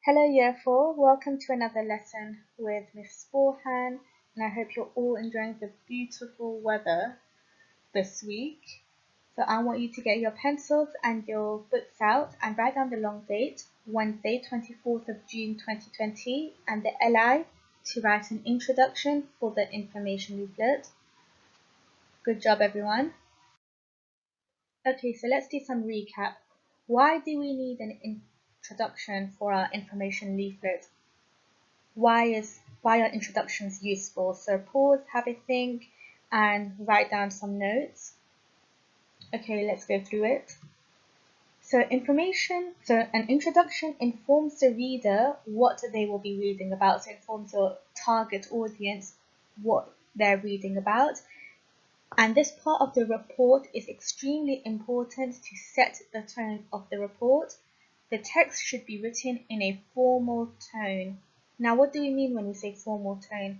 Hello Year 4, welcome to another lesson with Miss Borhan, and I hope you're all enjoying the beautiful weather this week. So I want you to get your pencils and your books out and write down the long date, Wednesday 24th of June 2020, and the LI to write an introduction for the information leaflet. Good job everyone. Okay, so let's do some recap. Why do we need an introduction for our information leaflet? Why are introductions useful? So pause, have a think, and write down some notes. Okay, let's go through it. So an introduction informs the reader what they will be reading about. So it informs your target audience what they're reading about. And this part of the report is extremely important to set the tone of the report. The text should be written in a formal tone. Now, what do we mean when we say formal tone?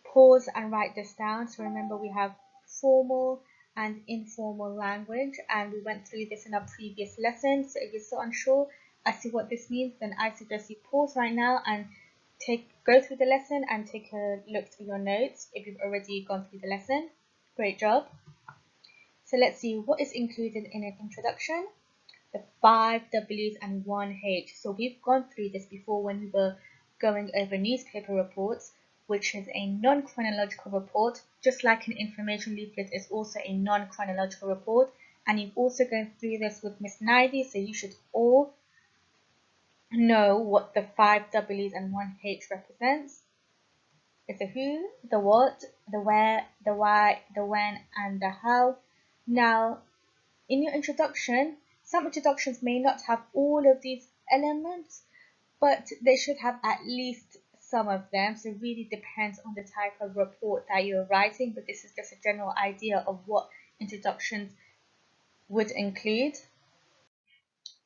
Pause and write this down. So remember, we have formal and informal language, and we went through this in our previous lesson. So if you're still unsure as to what this means, then I suggest you pause right now and go through the lesson and take a look through your notes if you've already gone through the lesson. Great job. So let's see what is included in an introduction. The 5 W's and 1 H. So we've gone through this before when we were going over newspaper reports, which is a non-chronological report, just like an information leaflet is also a non-chronological report. And you've also gone through this with Miss Naidy, so you should all know what the 5 W's and 1 H represents. It's the who, the what, the where, the why, the when, and the how. Now, in your introduction, some introductions may not have all of these elements, but they should have at least some of them. So it really depends on the type of report that you're writing, but this is just a general idea of what introductions would include.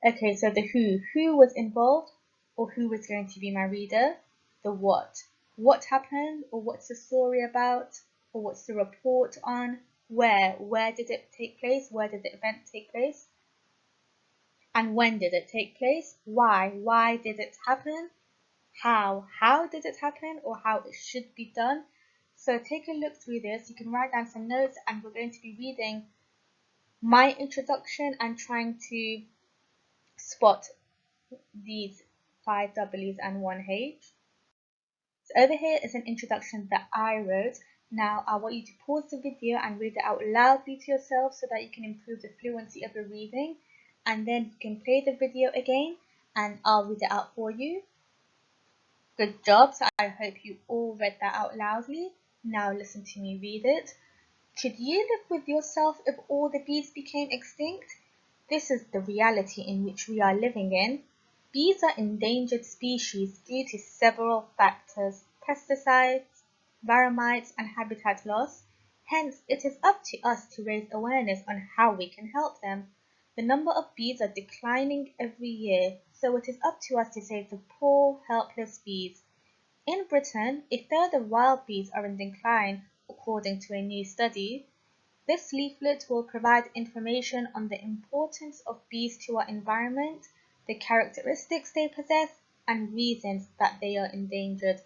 Okay, so the who was involved, or who was going to be my reader. The what happened, or what's the story about, or what's the report on. Where did it take place, where did the event take place, and when did it take place. Why did it happen. How did it happen, or how it should be done. So take a look through this. You can write down some notes, and we're going to be reading my introduction and trying to spot these 5 W's and 1 H. So over here is an introduction that I wrote. Now I want you to pause the video and read it out loudly to yourself so that you can improve the fluency of your reading. And then you can play the video again and I'll read it out for you. Good job. So I hope you all read that out loudly. Now listen to me read it. Could you live with yourself if all the bees became extinct? This is the reality in which we are living in. Bees are endangered species due to several factors: pesticides, environmites, and habitat loss. Hence, it is up to us to raise awareness on how we can help them. The number of bees are declining every year, so it is up to us to save the poor, helpless bees. In Britain, a third of wild bees are in decline, according to a new study. This leaflet will provide information on the importance of bees to our environment, the characteristics they possess, and reasons that they are endangered.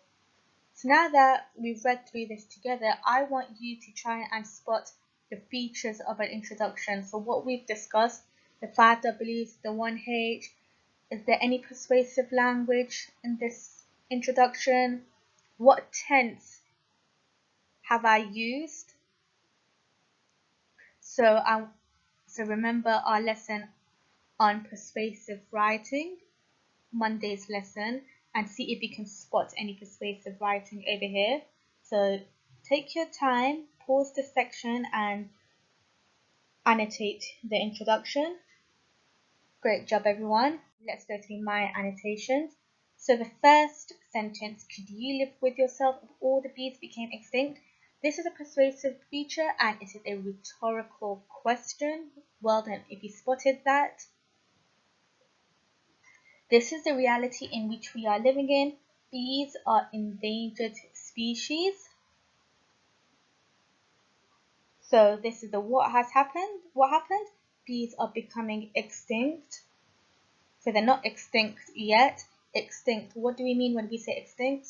So now that we've read through this together, I want you to try and spot the features of an introduction. So what we've discussed, the 5 W's, the 1 H, is there any persuasive language in this introduction? What tense have I used? So remember our lesson on persuasive writing, Monday's lesson, and see if you can spot any persuasive writing over here. So take your time, pause the section and annotate the introduction. Great job everyone. Let's go through my annotations. So the first sentence, could you live with yourself if all the bees became extinct? This is a persuasive feature and it is a rhetorical question. Well done if you spotted that. This is the reality in which we are living in. Bees are endangered species. So this is the what has happened. What happened? Bees are becoming extinct. So they're not extinct yet. extinct. What do we mean when we say extinct?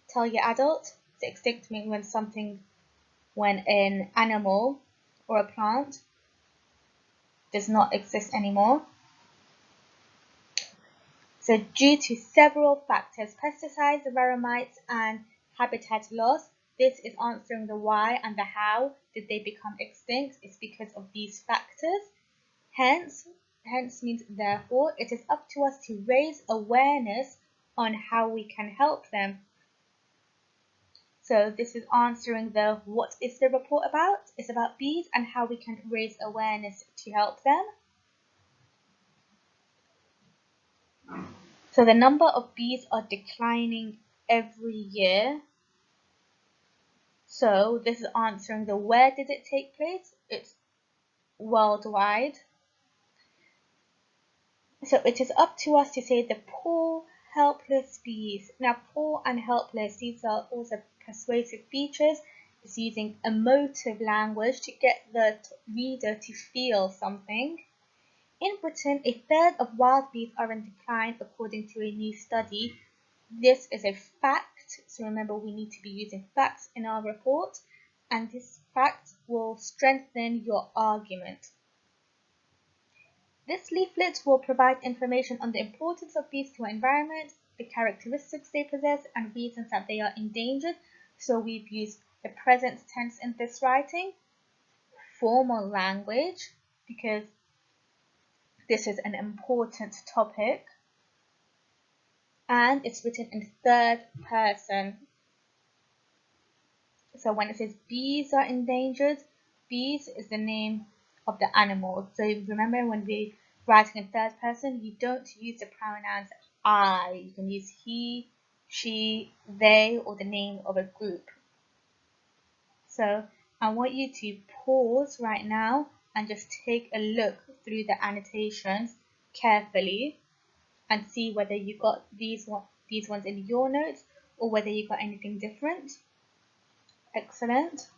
Tell your adult. So extinct means when an animal or a plant does not exist anymore. So due to several factors, pesticides, environments, and habitat loss, this is answering the why and the how did they become extinct. It's because of these factors. Hence means therefore, it is up to us to raise awareness on how we can help them. So this is answering the what is the report about? It's about bees and how we can raise awareness to help them. So the number of bees are declining every year. So this is answering the where did it take place? It's worldwide. So it is up to us to say the poor, helpless bees. Now poor and helpless, these are also persuasive features. It's using emotive language to get the reader to feel something. In Britain, a third of wild bees are in decline according to a new study. This is a fact, so remember we need to be using facts in our report, and this fact will strengthen your argument. This leaflet will provide information on the importance of bees to our environment, the characteristics they possess, and reasons that they are endangered. So we've used the present tense in this writing, formal language, because this is an important topic, and it's written in third person. So when it says bees are endangered, bees is the name of the animal. So remember when we're writing in third person, you don't use the pronouns I. You can use he, she, they, or the name of a group. So I want you to pause right now and just take a look through the annotations carefully and see whether you got these ones in your notes or whether you got anything different. Excellent.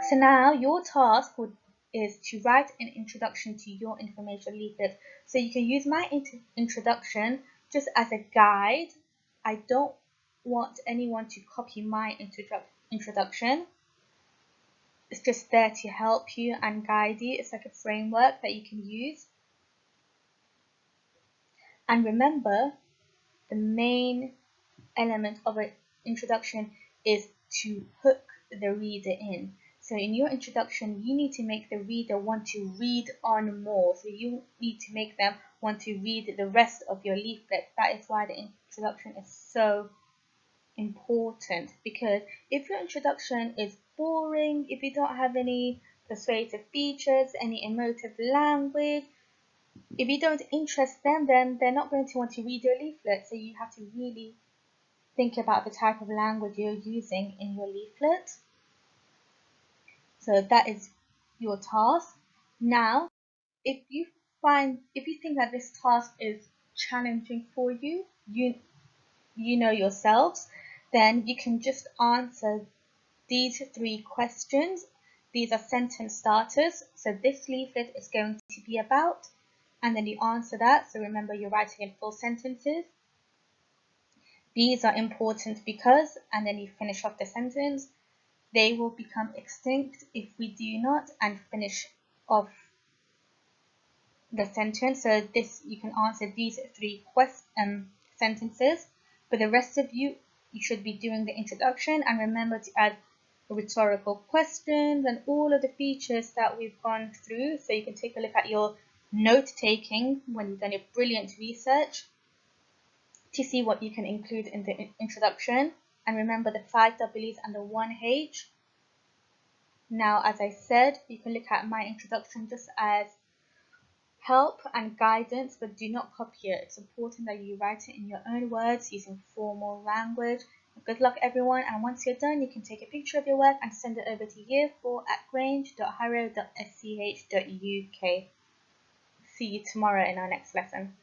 So now your task is to write an introduction to your information leaflet. So you can use my introduction just as a guide. I don't want anyone to copy my introduction. It's just there to help you and guide you. It's like a framework that you can use. And remember, the main element of an introduction is to hook the reader in. So in your introduction, you need to make the reader want to read on more. So you need to make them want to read the rest of your leaflet. That is why the introduction is so important, because if your introduction is boring, if you don't have any persuasive features, any emotive language, if you don't interest them, then they're not going to want to read your leaflet. So you have to really think about the type of language you're using in your leaflet. So that is your task. Now, if you think that this task is challenging for you, you know yourselves, then you can just answer these 3 questions. These are sentence starters. So this leaflet is going to be about, and then you answer that. So remember, you're writing in full sentences. Bees are important because, and then you finish off the sentence. They will become extinct if we do not, and finish off the sentence. So this, you can answer these 3 sentences. For the rest of you should be doing the introduction, and remember to add rhetorical questions and all of the features that we've gone through. So you can take a look at your note taking when you've done your brilliant research to see what you can include in the introduction. And remember the 5 W's and the 1 H. Now, as I said, you can look at my introduction just as help and guidance, but do not copy it. It's important that you write it in your own words using formal language. Good luck, everyone, and once you're done, you can take a picture of your work and send it over to year4@grange.harrow.sch.uk. See you tomorrow in our next lesson.